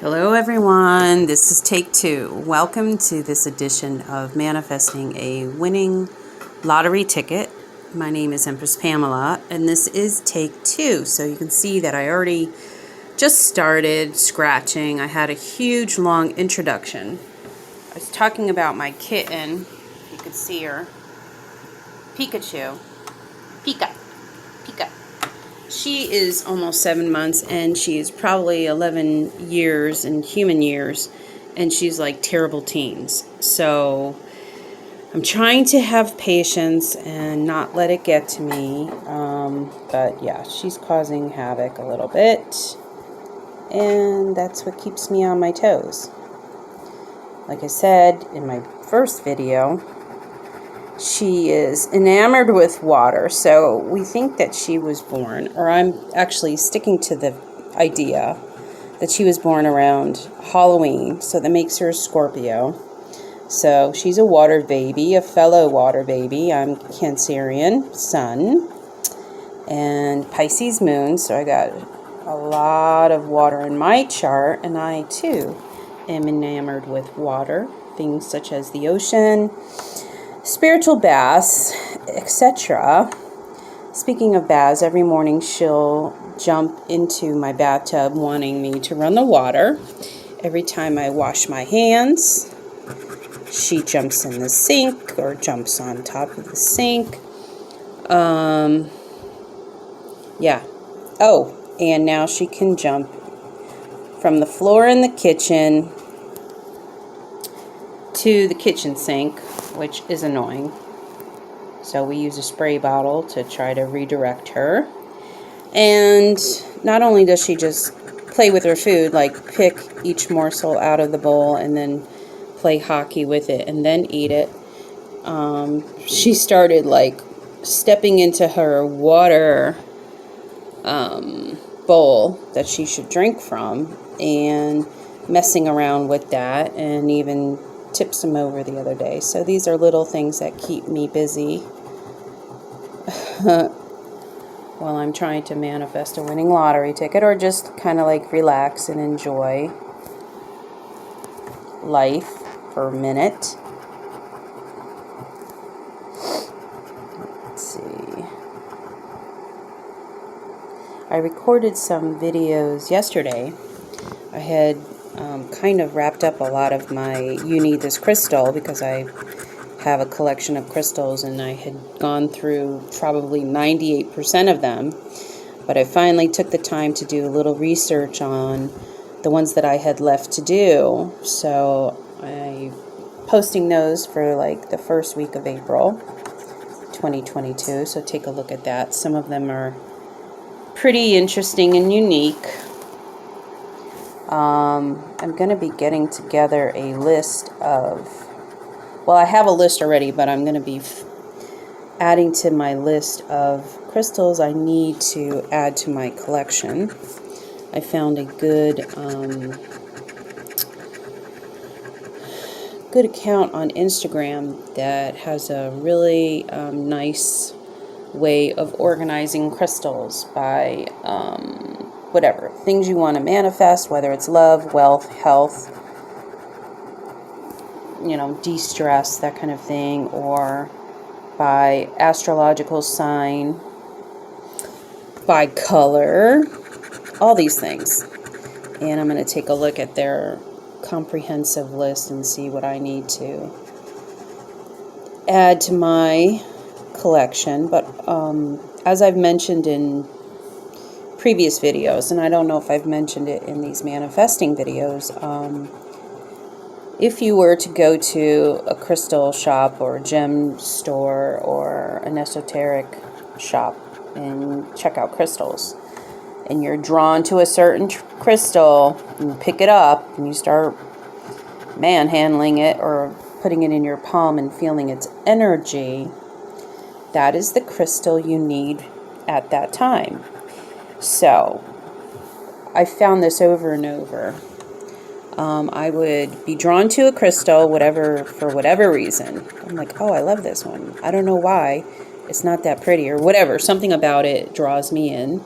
Hello everyone, this is take two. Welcome to this edition of Manifesting a Winning Lottery Ticket. My name is Empress Pamela and this is take two. So you can see that I already just started scratching. I had a huge long introduction. I was talking about my kitten. You could see her. Pikachu. Pika. She is almost 7 months and she is probably 11 years in human years, and she's like terrible teens. So I'm trying to have patience and not let it get to me. But yeah, she's causing havoc a little bit, and that's what keeps me on my toes. Like I said in my first video, she is enamored with water, so we think that she was born, or I'm actually sticking to the idea that she was born around Halloween, so that makes her a Scorpio. So she's a water baby, a fellow water baby. I'm Cancerian sun and Pisces moon, so I got a lot of water in my chart, and I too am enamored with water, things such as the ocean, spiritual baths, etc. Speaking of baths, every morning she'll jump into my bathtub wanting me to run the water. Every time I wash my hands, she jumps in the sink or jumps on top of the sink. Yeah. Oh, and now she can jump from the floor in the kitchen to the kitchen sink, which is annoying. So we use a spray bottle to try to redirect her. And not only does she just play with her food, like pick each morsel out of the bowl and then play hockey with it and then eat it, she started like stepping into her water bowl that she should drink from and messing around with that, and even tipped some over the other day. So these are little things that keep me busy while I'm trying to manifest a winning lottery ticket, or just kind of like relax and enjoy life for a minute. Let's see. I recorded some videos yesterday. I had kind of wrapped up a lot of my You Need This Crystal, because I have a collection of crystals and I had gone through probably 98% of them, but I finally took the time to do a little research on the ones that I had left to do. So I'm posting those for like the first week of April 2022, so take a look at that. Some of them are pretty interesting and unique. I'm going to be getting together a list of, well, I have a list already, but I'm going to be adding to my list of crystals I need to add to my collection. I found a good account on Instagram that has a really nice way of organizing crystals by whatever things you want to manifest, whether it's love, wealth, health, de-stress, that kind of thing, or by astrological sign, by color, all these things. And I'm going to take a look at their comprehensive list and see what I need to add to my collection. But as I've mentioned in previous videos, and I don't know if I've mentioned it in these manifesting videos, if you were to go to a crystal shop or a gem store or an esoteric shop and check out crystals, and you're drawn to a certain crystal, and you pick it up and you start manhandling it or putting it in your palm and feeling its energy, that is the crystal you need at that time. So I found this over and over. I would be drawn to a crystal, for whatever reason. I'm like, oh, I love this one. I don't know why. It's not that pretty or whatever. Something about it draws me in.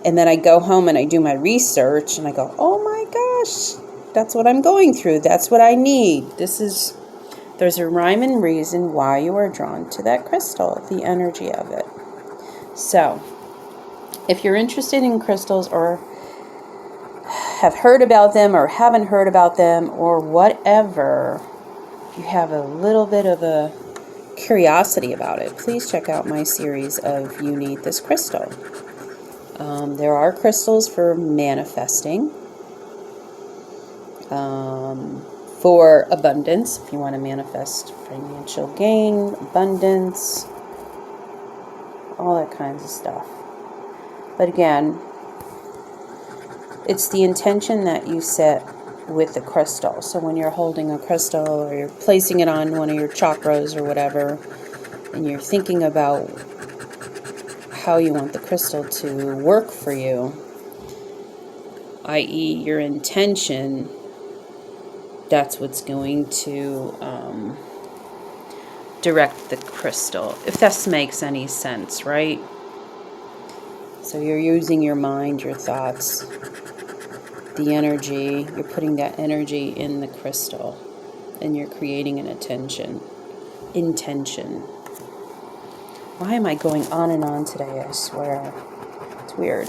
And then I go home and I do my research and I go, oh my gosh, that's what I'm going through. That's what I need. There's a rhyme and reason why you are drawn to that crystal, the energy of it. So, if you're interested in crystals or have heard about them or haven't heard about them or whatever, you have a little bit of a curiosity about it, please check out my series of You Need This Crystal. There are crystals for manifesting, for abundance, if you want to manifest financial gain, abundance, all that kinds of stuff. But again, it's the intention that you set with the crystal. So when you're holding a crystal or you're placing it on one of your chakras or whatever, and you're thinking about how you want the crystal to work for you, i.e. your intention, that's what's going to direct the crystal, if this makes any sense, right? So you're using your mind, your thoughts, the energy, you're putting that energy in the crystal, and you're creating an intention. Why am I going on and on today? I swear. It's weird.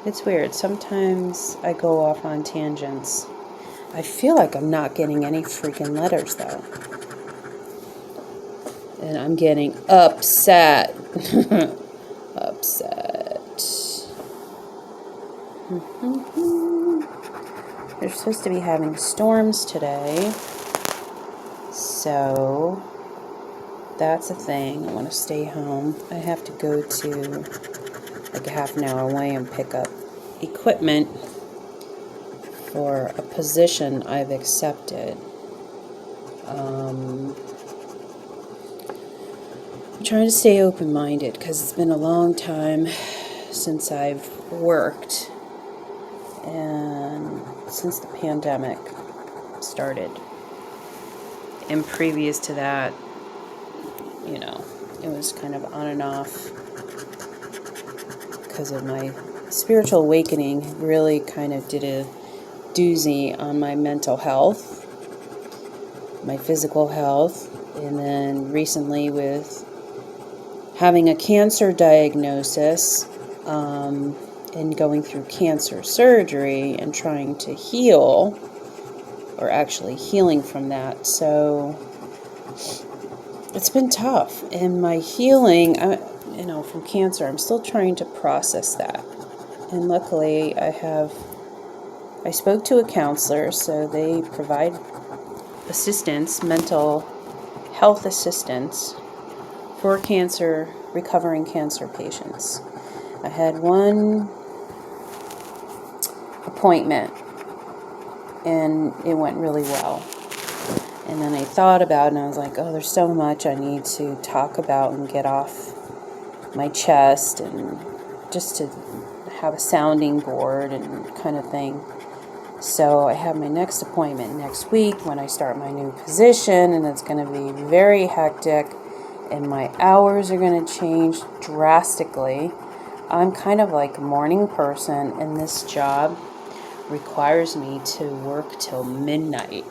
It's weird. Sometimes I go off on tangents. I feel like I'm not getting any freaking letters, though. And I'm getting upset. Upset. They're supposed to be having storms today. So that's a thing. I want to stay home. I have to go to like a half an hour away and pick up equipment for a position I've accepted. I'm trying to stay open-minded because it's been a long time since I've worked, and since the pandemic started. And previous to that, you know, it was kind of on and off because of my spiritual awakening. Really kind of did a doozy on my mental health, my physical health, and then recently with having a cancer diagnosis, and going through cancer surgery and trying to heal, or actually healing from that. So it's been tough. And my healing, from cancer, I'm still trying to process that. And luckily I spoke to a counselor, so they provide assistance, mental health assistance for recovering cancer patients. I had one appointment and it went really well. And then I thought about it and I was like, there's so much I need to talk about and get off my chest, and just to have a sounding board and kind of thing. So I have my next appointment next week when I start my new position, and it's going to be very hectic, and my hours are going to change drastically. I'm kind of like a morning person, and this job requires me to work till midnight.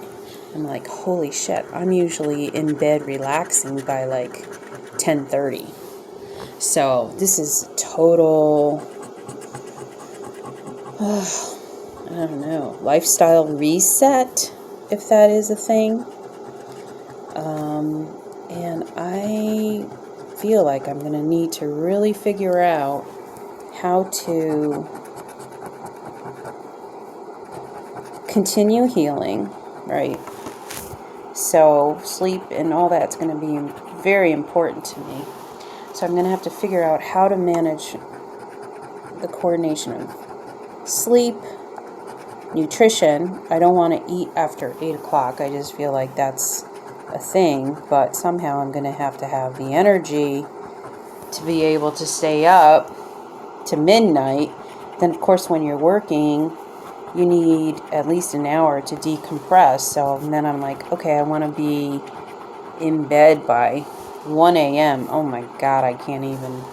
I'm like, holy shit, I'm usually in bed relaxing by like 10:30. So this is total, I don't know, lifestyle reset, if that is a thing. And I feel like I'm going to need to really figure out how to continue healing, right? So sleep and all that's going to be very important to me. So I'm going to have to figure out how to manage the coordination of sleep, nutrition. I don't want to eat after 8 o'clock. I just feel like that's a thing, but somehow I'm going to have the energy to be able to stay up to midnight. Then, of course, when you're working, you need at least an hour to decompress. So then I'm like, okay, I want to be in bed by 1 a.m. Oh my God, I can't even.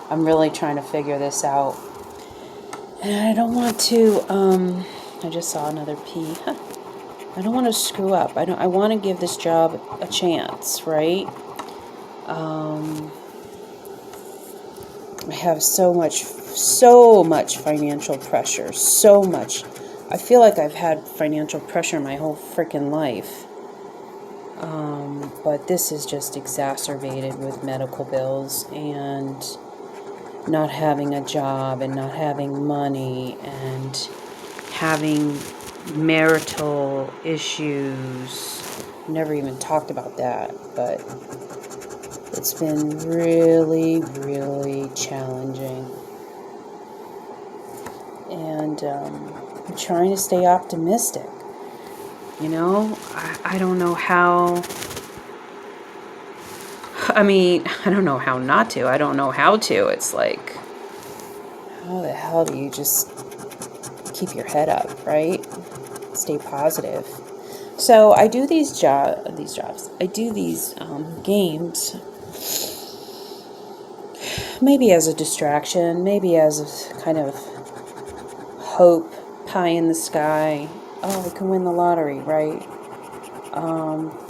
I'm really trying to figure this out. And I don't want to I just saw another P. I don't want to screw up. I want to give this job a chance, right? I have so much financial pressure, so much. I feel like I've had financial pressure my whole freaking life. But this is just exacerbated with medical bills and not having a job and not having money and having marital issues. Never even talked about that, but it's been really, really challenging. And I'm trying to stay optimistic. You know, I don't know how. I mean, I don't know how not to. I don't know how to. It's like, how the hell do you just keep your head up, right? Stay positive. So I do these jobs. I do these games. Maybe as a distraction. Maybe as a kind of hope, pie in the sky. Oh, I can win the lottery, right?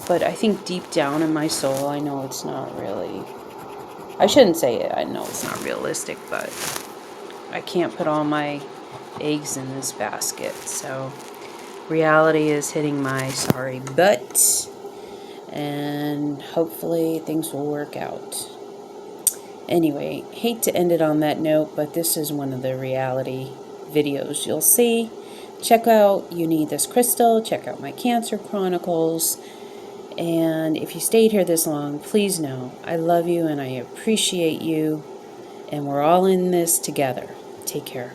But I think deep down in my soul, I know it's not really. I shouldn't say it. I know it's not realistic, but I can't put all my eggs in this basket. So reality is hitting my sorry butt, and hopefully things will work out. Anyway, hate to end it on that note, but this is one of the reality videos you'll see. Check out You Need This Crystal. Check out my Cancer Chronicles. And if you stayed here this long, please know I love you and I appreciate you. And we're all in this together. Take care.